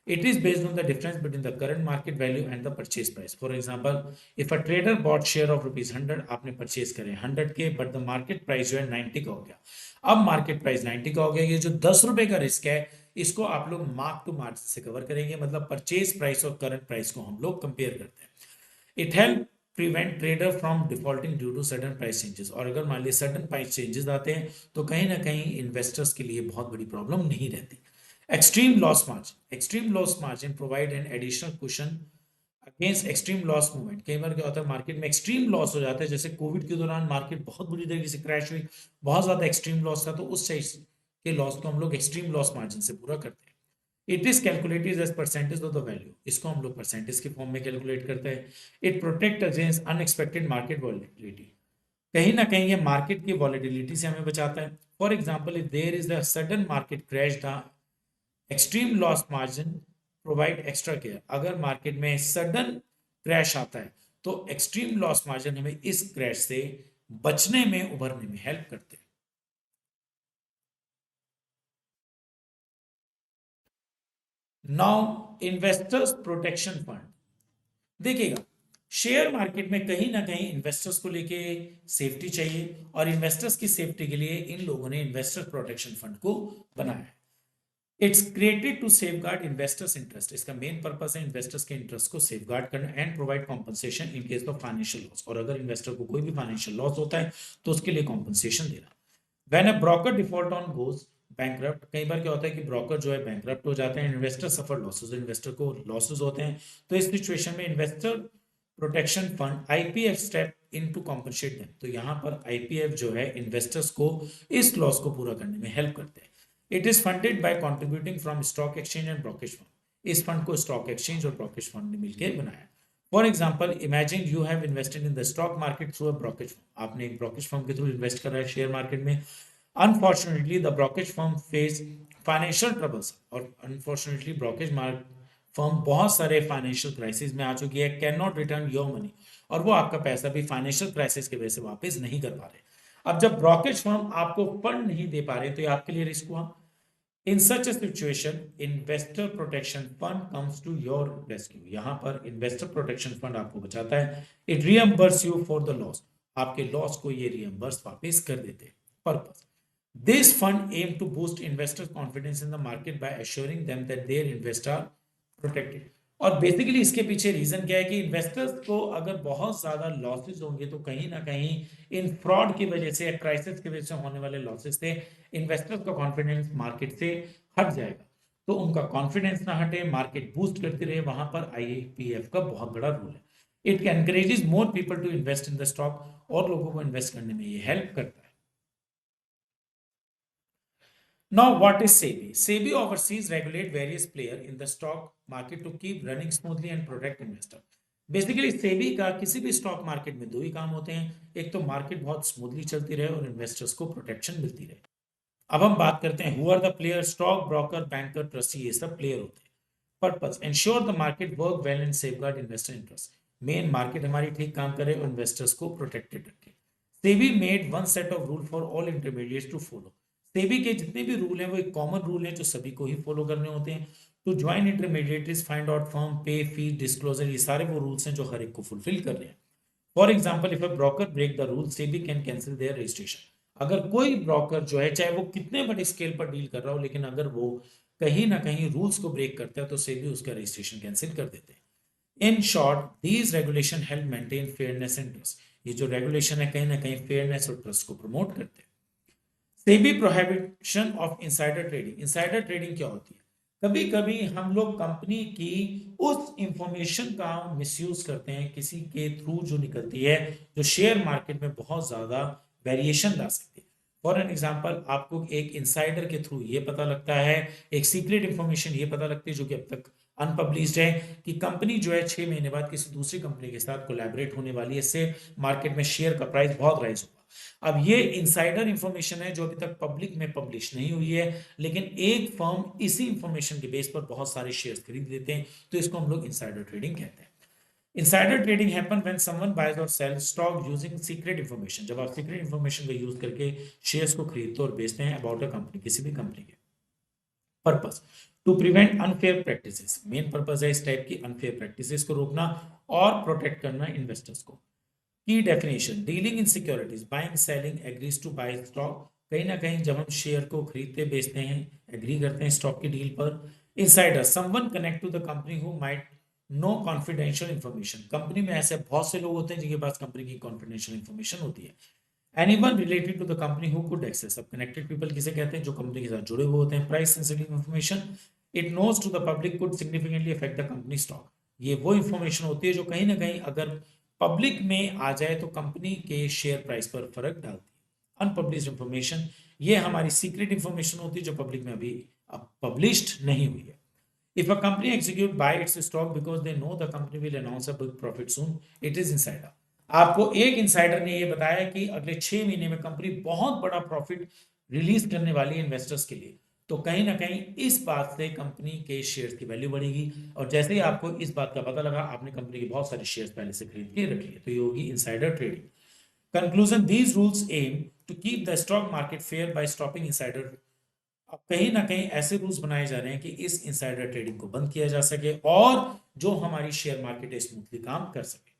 It is based on the difference between the current market value and the purchase price. For example, if a trader bought share of rupees 100, आपने परचेज करे 100 के, बट द मार्केट प्राइस जो है 90 का हो गया। अब मार्केट प्राइस 90 का हो गया, ये जो 10 रुपए का रिस्क है, इसको आप लोग मार्क टू मार्जिन से कवर करेंगे। मतलब परचेज प्राइस और करंट प्राइस को हम लोग कंपेयर करते हैं। It help prevent trader from defaulting due to sudden price changes. और अगर मान लीजिए सडन प्राइस चेंजेस आते हैं तो कहीं ना कहीं इन्वेस्टर्स के लिए बहुत बड़ी प्रॉब्लम नहीं रहती। Extreme loss margin. Extreme loss margin provide an additional cushion against extreme loss movement. कई बार क्या होता है, मार्केट में एक्सट्रीम लॉस हो जाता है, जैसे कोविड के दौरान मार्केट बहुत बुरी तरीके से क्रैश हुई, बहुत ज्यादा एक्सट्रीम लॉस था, तो उस साइज के लॉस को हम लोग एक्सट्रीम लॉस मार्जिन से पूरा करते हैं। It is calculated as percentage of the value. इसको हम लोग परसेंटेज के फॉर्म में कैलकुलेट करते हैं। It protect against unexpected market volatility. कहीं ना कहीं ये मार्केट की वॉलेटिलिटी से हमें बचाता है। For example, if there is a sudden market crash, the extreme loss margin provide extra care. अगर मार्केट में सडन क्रैश आता है तो एक्सट्रीम लॉस मार्जिन हमें इस क्रैश से बचने में, उभरने में हेल्प करते हैं। Now investors protection fund. देखिएगा, शेयर मार्केट में कहीं ना कहीं इन्वेस्टर्स को लेके सेफ्टी चाहिए और इन्वेस्टर्स की सेफ्टी के लिए इन लोगों ने इन्वेस्टर प्रोटेक्शन फंड को बनाया है। It's created to safeguard investors interest. इसका मेन पर्पस है इन्वेस्टर्स के इंटरेस्ट को सेफगार्ड करना and provide compensation in case of financial loss. और अगर इन्वेस्टर को कोई भी फाइनेंशियल लॉस होता है तो उसके लिए कॉम्पनसेशन देना। When a broker default on goes bankrupt, कई बार क्या होता है कि ब्रोकर जो है बैंकरप्ट हो जाते हैं, इन्वेस्टर सफर लॉसेस, इन्वेस्टर को लॉसेस होते हैं, तो इस सिचुएशन में investor protection fund IPF step in to compensate them. तो यहाँ पर आईपीएफ जो है इन्वेस्टर्स को इस लॉस को पूरा करने में हेल्प करते हैं। It is funded by contributing from stock exchange and brokerage fund. इस फंड को स्टॉक एक्सचेंज और ब्रोकरेज फंड ने मिलकर बनाया। For example, imagine you have invested in the stock market through a brokerage fund. आपने एक ब्रोकरेज फर्म के थ्रू इन्वेस्ट करा है शेयर मार्केट में। Unfortunately the brokerage firm face financial troubles, और अनफॉर्चुनेटली ब्रोकरेज फर्म बहुत सारे फाइनेंशियल क्राइसिस में आ चुकी है, can not return your money, और वो आपका पैसा भी फाइनेंशियल क्राइसिस की वजह से वापस नहीं कर पा रहे। अब जब ब्रोकरेज फर्म आपको फंड नहीं दे पा रहे तो ये आपके लिए रिस्क हुआ। In such a situation investor protection fund comes to your rescue. यहां पर इन्वेस्टर प्रोटेक्शन फंड आपको बचाता है। It reimburse you for the loss. आपके लॉस को ये रियम्बर्स वापस कर देते हैं। Purpose, this fund aim to boost investor confidence in the market by assuring them that their invest are protected. और बेसिकली इसके पीछे रीजन क्या है कि इन्वेस्टर्स को अगर बहुत ज्यादा लॉसेस होंगे तो कहीं ना कहीं इन फ्रॉड की वजह से, क्राइसिस की वजह से होने वाले लॉसेस से इन्वेस्टर्स का कॉन्फिडेंस मार्केट से हट जाएगा। तो उनका कॉन्फिडेंस ना हटे, मार्केट बूस्ट करती रहे, वहां पर आईपीएफ का बहुत बड़ा रोल है। It encourages more people to invest in the stock, और लोगों को इन्वेस्ट करने में ये हेल्प करता है। Now, what is SEBI? SEBI oversees regulate various players in the stock market to keep running smoothly and protect investor. Basically SEBI का किसी भी स्टॉक मार्केट में दो ही काम होते हैं, एक तो मार्केट बहुत स्मूथली चलती रहे और इन्वेस्टर्स को प्रोटेक्शन मिलती रहे। अब हम बात करते हैं who are the player. Stock broker, banker, trustee, ये सब प्लेयर होते हैं। Purpose, ensure the market work well and safeguard investor interest. Main market हमारी ठीक काम करे और इन्वेस्टर्स को प्रोटेक्टेड रखे। SEBI made one set of rule for all intermediates to follow. SEBI के जितने भी रूल हैं वो एक कॉमन रूल है जो सभी को ही फॉलो करने होते हैं। To join intermediates, find out firm, pay fee, disclosure, ये सारे वो रूल्स हैं जो हर एक को फुलफिल कर रहे हैं। For example, if a broker break the rule, SEBI can cancel their registration. अगर कोई ब्रोकर जो है, चाहे वो कितने बड़े स्केल पर डील कर रहा हो, लेकिन अगर वो कहीं ना कहीं रूल्स को ब्रेक करता है तो सेबी उसका रजिस्ट्रेशन कैंसिल कर देते हैं। In short, these regulation help maintain fairness and trust. ये जो रेगुलेशन है कहीं ना कहीं फेयरनेस और ट्रस्ट को प्रमोट करते हैं। SEBI prohibition of insider trading. Insider trading क्या होती है? कभी कभी हम लोग कंपनी की उस इंफॉर्मेशन का मिसयूज करते हैं किसी के थ्रू जो निकलती है, जो शेयर मार्केट में बहुत ज्यादा वेरिएशन ला सकती है। फॉर एन एग्जाम्पल, आपको एक इंसाइडर के थ्रू ये पता लगता है, एक सीक्रेट इंफॉर्मेशन ये पता लगती है जो कि अब तक अनपब्लिश्ड है, कि कंपनी जो है 6 महीने बाद किसी दूसरी कंपनी के साथ कोलैबोरेट होने वाली है, इससे मार्केट में शेयर का प्राइस बहुत राइज होगा। अब ये इनसाइडर इंफॉर्मेशन है जो अभी तक पब्लिक में पब्लिश नहीं हुई है, लेकिन एक फर्म इसी इंफॉर्मेशन के बेस पर बहुत सारे शेयर्स खरीद लेते हैं, तो इसको हम लोग इनसाइडर ट्रेडिंग कहते हैं। Insider trading happen when someone buys और sell stock using secret information. जब आप सीक्रेट इंफॉर्मेशन का यूज करके शेयर्स को खरीदते और बेचते हैं अबाउट अ कंपनी, किसी भी कंपनी के। Purpose, to prevent unfair practices. Main purpose है इस टाइप की अनफेयर प्रैक्टिसेस को रोकना और प्रोटेक्ट करना इन्वेस्टर्स को। की definition, dealing in securities, buying selling, agrees to buy stock. कहीं ना कहीं जब हम शेयर को खरीदते बेचते हैं, एग्री करते हैं स्टॉक की डील पर। Insider, someone connect to the company who might know confidential information. Company में ऐसे बहुत से लोग होते हैं जिनके पास कंपनी की कॉन्फिडेंशियल इंफॉर्मेशन होती है। Anyone related to the company who could access. अब कनेक्टेड पीपल किसे कहते हैं? जो कंपनी के साथ जुड़े हुए होते हैं। Price sensitive information, it knows to the public could significantly affect the company stock. ये वो इंफॉर्मेशन होती है जो कहीं ना कहीं अगर पब्लिक में आ जाए तो कंपनी के शेयर प्राइस पर फर्क डालती है। अनपब्लिश्ड इंफॉर्मेशन, ये हमारी सीक्रेट इंफॉर्मेशन होती है जो पब्लिक में अभी पब्लिश्ड नहीं हुई है। If a company execute buy its stock because they know the company will announce a big profit soon, it is insider. आपको एक इंसाइडर ने ये बताया कि अगले 6 महीने में कंपनी बहुत बड़ा प्रॉफिट रिलीज करने वाली है इन्वेस्टर्स के लिए, तो कहीं ना कहीं इस बात से कंपनी के शेयर्स की वैल्यू बढ़ेगी। और जैसे ही आपको इस बात का पता लगा, आपने कंपनी के बहुत सारे शेयर्स पहले से खरीद के रख लिए, तो ये होगी insider trading. Conclusion, these rules aim to keep the stock market fair by stopping insider. अब कहीं ना कहीं ऐसे रूल्स बनाए जा रहे हैं कि इस इंसाइडर ट्रेडिंग को बंद किया जा सके और जो हमारी शेयर मार्केट है स्मूथली काम कर सके।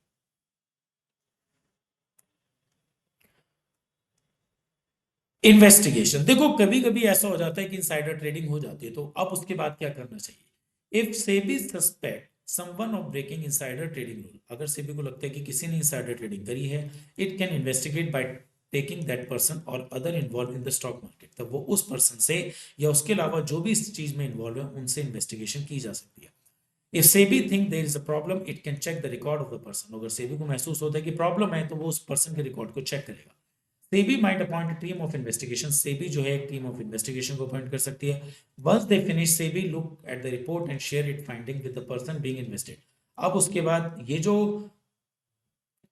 इन्वेस्टिगेशन, देखो कभी कभी ऐसा हो जाता है कि इनसाइडर ट्रेडिंग हो जाती है, तो अब उसके बाद क्या करना चाहिए? If SEBI suspect someone of breaking insider trading rule, अगर सेबी को लगता है कि किसी ने इनसाइडर ट्रेडिंग करी है, it can investigate by taking that person और other involve in the stock market, तब वो उस पर्सन से या उसके अलावा जो भी इस चीज में इन्वॉल्व है उनसे इन्वेस्टिगेशन की जा सकती है। If SEBI think there is a problem, it can check the record of the person, अगर सेबी को महसूस होता है कि प्रॉब्लम है तो वो उस पर्सन के रिकॉर्ड को चेक करेगा। SEBI might appoint team of investigation, SEBI जो है एक टीम ऑफ इन्वेस्टिगेशन को अपॉइंट कर सकती है। Once they finish, SEBI look at the report and share it finding with the person being invested. अब उसके बाद ये जो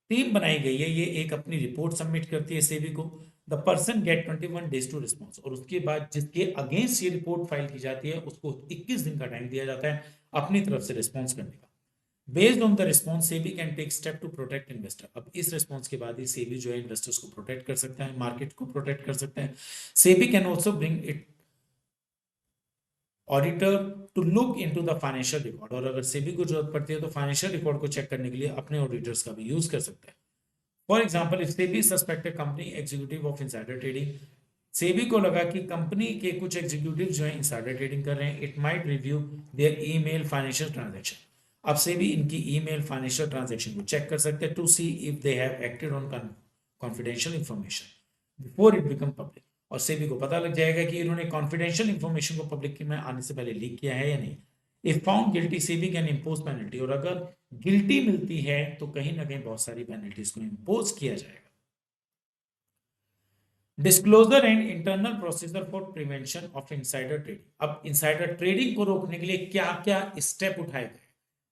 टीम बनाई गई है ये एक अपनी रिपोर्ट सबमिट करती है सेबी को। The person get 21 days to response, और उसके बाद जिसके अगेंस्ट ये रिपोर्ट फाइल की जाती है उसको 21 दिन का टाइम दिया जाता है अपनी तरफ से रिस्पॉन्स करने का। Based on the response, SEBI can take step to protect investor, अब इस रिस्पॉन्स के बाद ही सेबी जो है इन्वेस्टर्स को प्रोटेक्ट कर सकता है, मार्केट को प्रोटेक्ट कर सकता है। SEBI can also bring it auditor to look into the financial record, और अगर सेबी को जरूरत पड़ती है तो फाइनेंशियल रिकॉर्ड को चेक करने के लिए अपने ऑडिटर्स का भी यूज कर सकता है। For example, if SEBI suspected company executive of insider trading, SEBI को लगा कि कंपनी के कुछ एग्जीक्यूटिव जो है इनसाइडर ट्रेडिंग कर रहे हैं, it might review their email financial transaction, अब सेबी इनकी ईमेल फाइनेंशियल ट्रांजैक्शन को चेक कर सकते हैं to see if they have acted on confidential information before it become public, और सेबी को पता लग जाएगा कि इन्होंने कॉन्फिडेंशियल इंफॉर्मेशन को पब्लिक में आने से पहले लीक किया है या नहीं। If found guilty, SEBI can impose penalty, और अगर गिल्टी मिलती है तो कहीं ना कहीं बहुत सारी पेनल्टीज को इम्पोज किया जाएगा। Disclosure and internal procedure for prevention of insider trading, अब इनसाइडर ट्रेडिंग को रोकने के लिए क्या क्या स्टेप उठाए गए?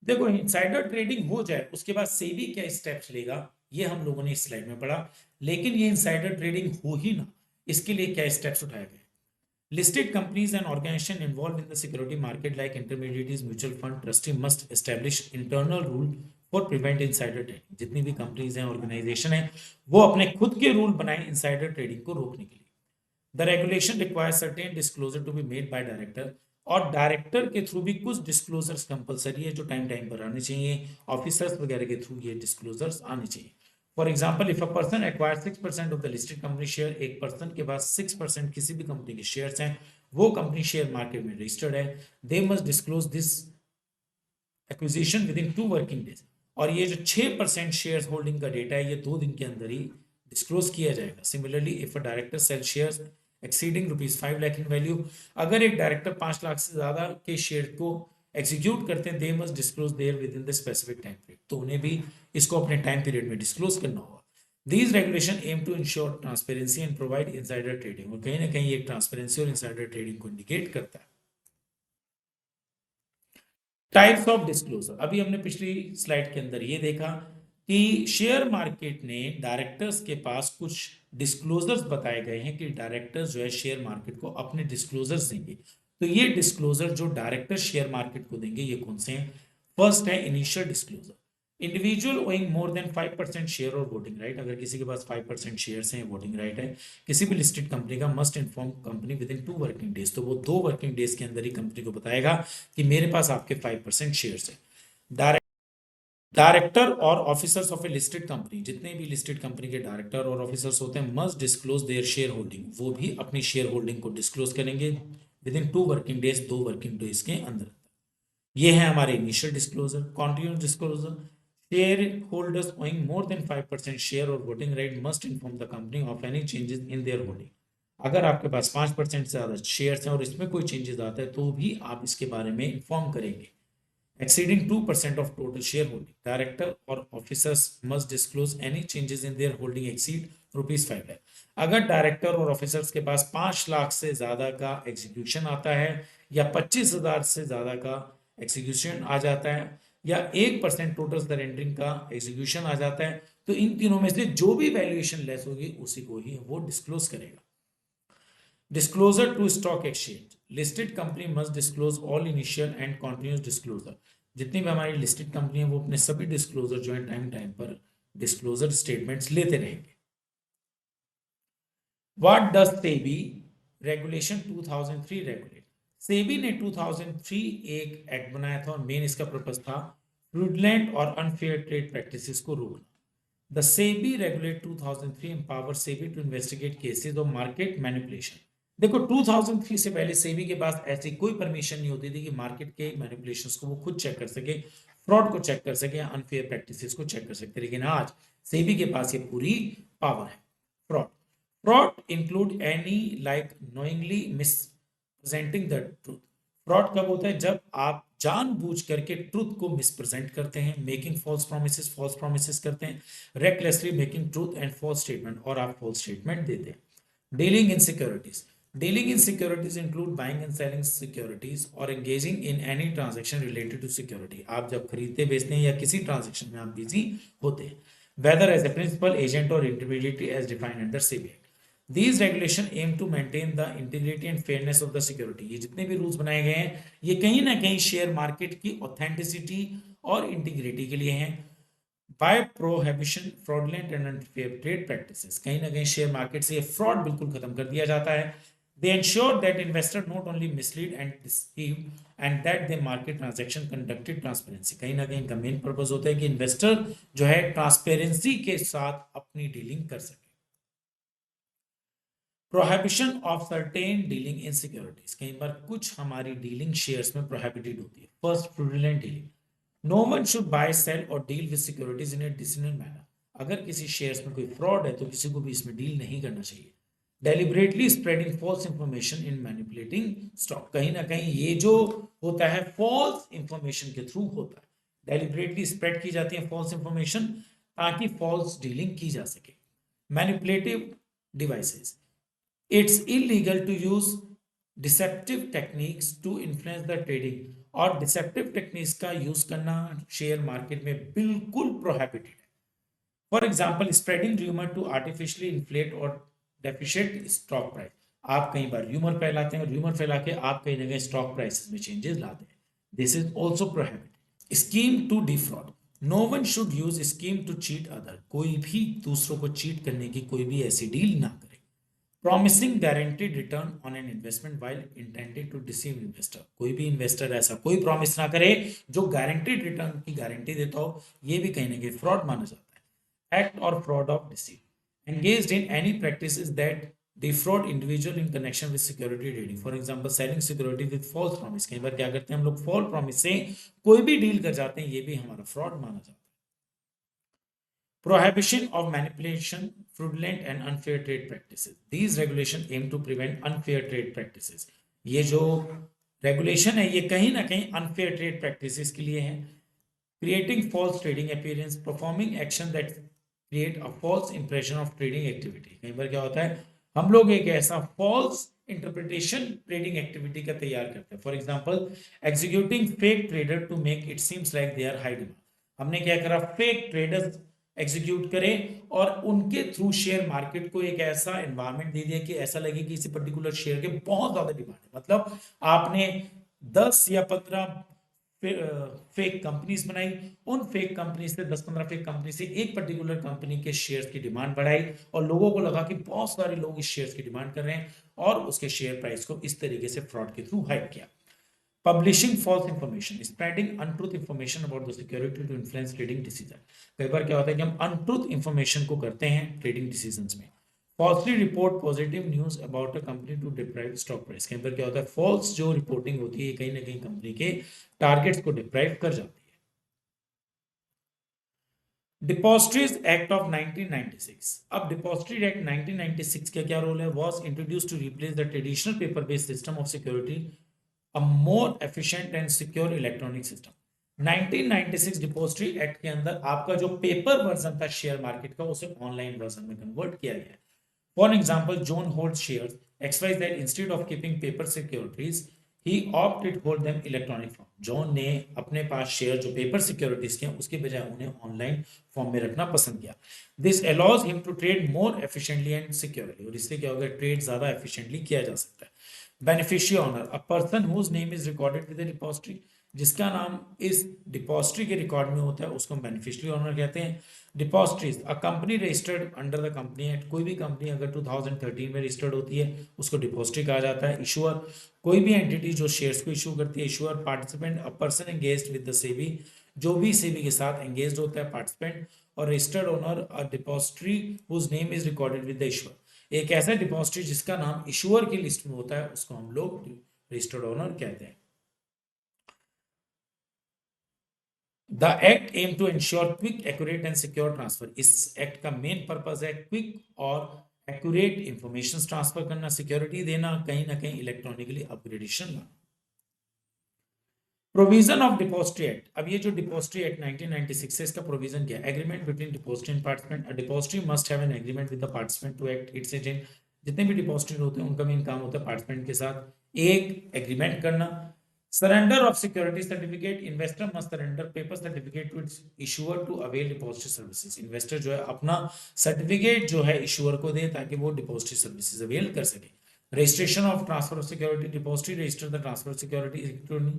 देखो, इनसाइडर ट्रेडिंग हो जाए उसके बाद सेबी क्या स्टेप्स लेगा ये हम लोगों ने इस स्लाइड में पढ़ा, लेकिन ये इनसाइडर ट्रेडिंग हो ही ना, इसके लिए क्या स्टेप्स उठाए गए? Listed companies and organizations involved in the security market like intermediaries, mutual fund, trustee must establish internal rule for prevent insider trading। जितनी भी कंपनीज हैं, ऑर्गेनाइजेशन है, वो अपने खुद के रूल बनाए इनसाइडर ट्रेडिंग को रोकने के लिए। The regulation requires certain disclosure to be made by director, और डायरेक्टर के थ्रू भी कुछ डिस्क्लोजर्स कंपलसरी है जो टाइम टाइम पर आने चाहिए, ऑफिसर्स वगैरह के थ्रू ये डिस्क्लोजर्स आने चाहिए। For example, if a person acquire 6% of the listed company share, एक पर्सन के पास 6% किसी भी कंपनी के शेयर्स हैं, वो कंपनी शेयर मार्केट में रजिस्टर्ड है, they must disclose this acquisition with in 2 working days, और ये जो 6% शेयर होल्डिंग का डेटा है ये 2 दिन के अंदर ही डिस्क्लोज किया जाएगा। Similarly, if a director sell shares exceeding ₹5 lakh in value, अगर एक डायरेक्टर 5 लाख से ज्यादा के शेयर को एग्जीक्यूट करते हैं, they must disclose there with in the specific time period, तो उन्हें भी इसको अपने टाइम पीरियड में डिस्क्लोज करना होगा। These regulation aim to ensure transparency and provide insider trading, और कहीं ना कहीं ये ट्रांसपेरेंसी और इंसाइडर ट्रेडिंग को इंडिकेट करता है। टाइप्स ऑफ डिस्क्लोजर, अभी हमने पिछली स्लाइड के अंदर ये देखा कि शेयर मार्केट ने डायरेक्टर्स के पास कुछ डिस्क्लोजर्स बताए गए हैं कि डायरेक्टर्स जो है शेयर मार्केट को अपने डिस्क्लोजर्स देंगे, तो ये डिस्क्लोजर जो डायरेक्टर शेयर मार्केट को देंगे ये कौन से हैं? फर्स्ट है initial disclosure, individual owing more than 5% share और वोटिंग राइट, अगर किसी के पास 5% शेयर्स हैं, वोटिंग राइट है किसी भी लिस्टेड कंपनी का, must inform company with in 2 working days, तो वो 2 वर्किंग डेज के अंदर ही कंपनी को बताएगा कि मेरे पास आपके 5% शेयर्स है। डायरेक्टर और officers of a listed company, जितने भी लिस्टेड कंपनी के डायरेक्टर और ऑफिसर्स होते हैं, must disclose their share holding, वो भी अपनी शेयर होल्डिंग को डिस्क्लोज करेंगे within 2 working days, 2 working days के अंदर। ये है हमारे initial disclosure. Continuous disclosure, share holders owing more than 5% share और voting right must inform the company of any changes in their holding, अगर आपके पास 5% से ज्यादा शेयर्स हैं और इसमें कोई चेंजेस आता है तो भी आप इसके बारे में इन्फॉर्म करेंगे। Exceeding 2% of total shareholding, director or officers must disclose any changes in their holding exceed ₹5 lakh, अगर डायरेक्टर और ऑफिसर्स के पास 5 लाख से ज्यादा का एग्जीक्यूशन आता है या 25,000 से ज्यादा का एग्जीक्यूशन आ जाता है या 1% टोटल सरेंडरिंग का एग्जीक्यूशन आ जाता है, तो इन तीनों में से जो भी वैल्यूएशन लेस होगी उसी को ही वो डिस्क्लोज करेगा। Disclosure to stock exchange, listed company must disclose all initial and continuous disclosure, जितनी भी हमारी लिस्टेड कंपनी है वो अपने सभी डिस्क्लोजर जो है टाइम टाइम पर डिस्क्लोजर स्टेटमेंट्स लेते रहेंगे। What does SEBI regulation 2003 regulate, SEBI ने 2003 एक एक्ट बनाया था और मेन इसका पर्पस था फ्रॉडलेंट और अनफेयर ट्रेड प्रैक्टिसेस को रोकना। The SEBI regulate 2003 empower SEBI to investigate cases of market manipulation. देखो 2003 से पहले सेबी के पास ऐसी कोई परमिशन नहीं होती थी कि मार्केट के मैनिपुलेशंस को वो खुद चेक कर सके, फ्रॉड को चेक कर सके, अनफेयर प्रैक्टिसेस को चेक कर सकते। लेकिन आज सेबी के पास ये पूरी पावर है। Fraud fraud include any like knowingly misrepresenting the truth. Fraud कब होता है? जब आप जानबूझ करके ट्रूथ को मिसप्रेजेंट करते हैं, मेकिंग फॉल्स प्रोमिसेस करते हैं, recklessly making truth and false statement, और आप फॉल्स स्टेटमेंट देते हैं। Dealing in securities Dealing in securities include buying and selling securities or engaging in any transaction related to security। आप जब खरीदते बेचते हैं या किसी ट्रांजेक्शन में आप बिजी होते हैं, whether as a principal agent or intermediary as defined under SEBI Act। These regulation aim to maintain the integrity and fairness of the security। ये जितने भी रूल्स बनाए गए हैं ये कहीं ना कहीं शेयर मार्केट की ऑथेंटिसिटी और इंटीग्रिटी के लिए हैं। By prohibition fraudulent and unfair trade practices, कहीं ना कहीं शेयर मार्केट से ये फ्रॉड बिल्कुल खत्म कर दिया जाता है। दे ensure that investor not only mislead and deceive and that they market transaction conducted transparency. कहीं ना कहीं इनका मेन पर्पस होता है कि इन्वेस्टर जो है ट्रांसपेरेंसी के साथ अपनी डीलिंग कर सके। Prohibition of certain dealing in securities, कई बार कुछ हमारी डीलिंग शेयर्स में प्रोहिबिटेड होती है। First, fraudulent dealing. No one should buy sell और deal with securities in a disciplined manner. अगर किसी शेयर्स में कोई फ्रॉड है तो किसी को भी इसमें डील नहीं करना चाहिए। Deliberately spreading false information in manipulating stock, कहीं ना कहीं ये जो होता है फॉल्स इंफॉर्मेशन के थ्रू होता है। डेलिबरेटली स्प्रेड की जाती है फॉल्स इंफॉर्मेशन ताकि फॉल्स डीलिंग की जा सके। Manipulative devices, it's illegal to use deceptive techniques to influence the trading. और डिसेप्टिव टेक्निक्स का यूज करना शेयर मार्केट में बिल्कुल प्रोहिबिटेड है। For example, spreading rumour to artificially inflate और डेफिशिएट स्टॉक प्राइस। आप कई बार र्यूमर फैलाते हैं और र्यूमर फैला के आप कहीं ना कहीं स्टॉक प्राइसेस में चेंजेस लाते हैं। This is also prohibited. Scheme to defraud, no one should use scheme to cheat other. कोई भी दूसरों को चीट करने की कोई भी ऐसी डील ना करे। Promising guaranteed return on an investment while intended to deceive investor, कोई भी इन्वेस्टर ऐसा कोई प्रॉमिस ना करे जो गारंटीड रिटर्न की गारंटी देता हो, ये भी कहीं ना कहीं फ्रॉड माना जाता है। एक्ट और fraud of deceive, engaged in any practices that defraud individual in connection with security trading। For example, selling security with false promise. कई बार क्या करते हैं हम लोग, फॉल्स प्रॉमिस से कोई भी डील कर जाते हैं, ये भी हमारा फ्रॉड माना जाता है। Prohibition of manipulation, fraudulent and unfair trade practices. These regulations aim to prevent unfair trade practices। ये जो रेगुलेशन है ये कहीं ना कहीं अनफेयर ट्रेड प्रैक्टिसेस के लिए है। Creating false trading appearance, performing action that create a false impression of trading activity. कई बार क्या होता है हम लोग एक ऐसा फॉल्स इंटरप्रिटेशन ट्रेडिंग एक्टिविटी का तैयार करते हैं। For example, executing fake trader to make it seems like they are high demand. हमने क्या करा, फेक ट्रेडर्स एग्जीक्यूट करें और उनके थ्रू शेयर मार्केट को एक ऐसा एनवायरनमेंट दे दिया कि ऐसा लगे कि इसी पर्टिकुलर शेयर के बहुत ज्यादा डिमांड है। मतलब आपने 10 या 15 फेक कंपनीज बनाई, उन फेक कंपनी से 10-15 फेक कंपनी से एक पर्टिकुलर कंपनी के शेयर्स की डिमांड बढ़ाई और लोगों को लगा कि बहुत सारे लोग इस शेयर्स की डिमांड कर रहे हैं और उसके शेयर प्राइस को इस तरीके से फ्रॉड के थ्रू हाइक किया। Publishing false information, spreading untruth information about the security to influence trading decision. कई बार क्या होता है कि हम अनट्रूथ इंफॉर्मेशन को करते हैं ट्रेडिंग डिसीजंस में। Falsely report positive news about a company to deprive stock price. कई बार क्या होता है फॉल्स जो रिपोर्टिंग होती है कहीं ना कहीं कंपनी के टारगेट्स को डिप्राइव कर जाती है। Depositories act of 1996। अब डिपॉजिटरी एक्ट 1996 का क्या रोल है? Was introduced to replace the traditional paper based system of security a more efficient and secure electronic system। 1996 depository act के अंदर आपका जो पेपर वर्जन था शेयर मार्केट का उसे ऑनलाइन वर्जन में कन्वर्ट किया गया। For example, John hold shares XYZ instead of keeping paper securities he opted hold them electronic form. John ने अपने पास शेयर जो पेपर सिक्योरिटीज के उसके बजाय उन्हें ऑनलाइन फॉर्म में रखना पसंद किया। This allows him to trade more efficiently and securely, और इससे क्या होगा, ट्रेड ज्यादा एफिशिएंटली किया जा सकता है। Beneficiary owner, a person whose name is recorded with the depository, जिसका नाम इस डिपॉजिटरी के रिकॉर्ड में होता है उसको बेनिफिशियरी ऑनर कहते हैं। Depositories, a company registered under the company act. कोई भी कंपनी अगर 2013 में रजिस्टर्ड होती है उसको डिपॉजिटरी कहा जाता है। इशूअर, कोई भी एंटिटी जो शेयर्स को इशू करती है। Issuer, participant, a person engaged with the SEBI जो भी सेबी के साथ एंगेज होता है पार्टिसिपेंट, और registered owner a depository whose name is recorded with the issuer. एक ऐसा डिपॉजिटरी जिसका नाम इशूअर की लिस्ट में होता है उसको हम लोग रजिस्टर्ड ओनर कहते हैं। The act aim to ensure quick, accurate and secure transfer. इस एक्ट का मेन पर्पज है क्विक और एक्यूरेट इंफॉर्मेशन ट्रांसफर करना, सिक्योरिटी देना, कहीं ना कहीं इलेक्ट्रॉनिकली अपग्रेडेशन लाना। Provision of depository act. अब ये जो डिपॉजिटरी एक्ट 1996 है, इसका प्रोविजन क्या है? Agreement between depository and participant. A depository must have an agreement with the participant to act its agent. जितने भी डिपॉजिटरी होते हैं उनका मेन काम होता है पार्टिसिपेंट के साथ एक एग्रीमेंट करना। Surrender of security certificate. Investor must surrender paper certificate to its issuer to avail depository services. Investor जो है अपना सर्टिफिकेट जो है इशूअर को दे ताकि वो डिपॉजिटरी सर्विसेज अवेल कर सके। Registration of transfer of security. Depository register the transfer of security electronic.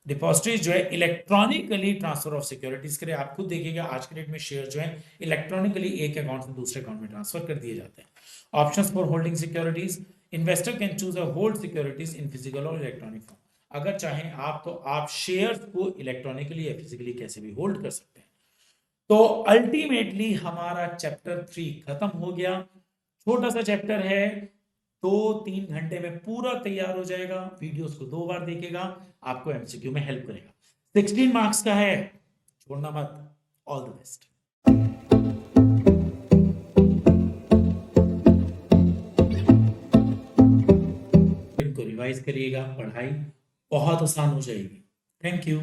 Depository जो है इलेक्ट्रॉनिकली ट्रांसफर ऑफ सिक्योरिटीज के लिए, आप खुद देखिएगा आज के डेट में शेयर जो है इलेक्ट्रॉनिकली एक अकाउंट से दूसरे अकाउंट में ट्रांसफर कर दिए जाते हैं। Options for holding securities. Investor can choose a hold securities in physical और इलेक्ट्रॉनिक फॉर्म। अगर चाहें आप तो आप शेयर्स को इलेक्ट्रॉनिकली या फिजिकली कैसे भी होल्ड कर सकते हैं। तो अल्टीमेटली हमारा चैप्टर 3 खत्म हो गया। छोटा सा चैप्टर है, 2-3 घंटे में पूरा तैयार हो जाएगा। वीडियोस को 2 बार देखेगा, आपको एमसीक्यू में हेल्प करेगा। 16 मार्क्स का है, छोड़ना मत। All the best. इनको रिवाइज करिएगा, पढ़ाई बहुत आसान हो जाएगी। Thank you.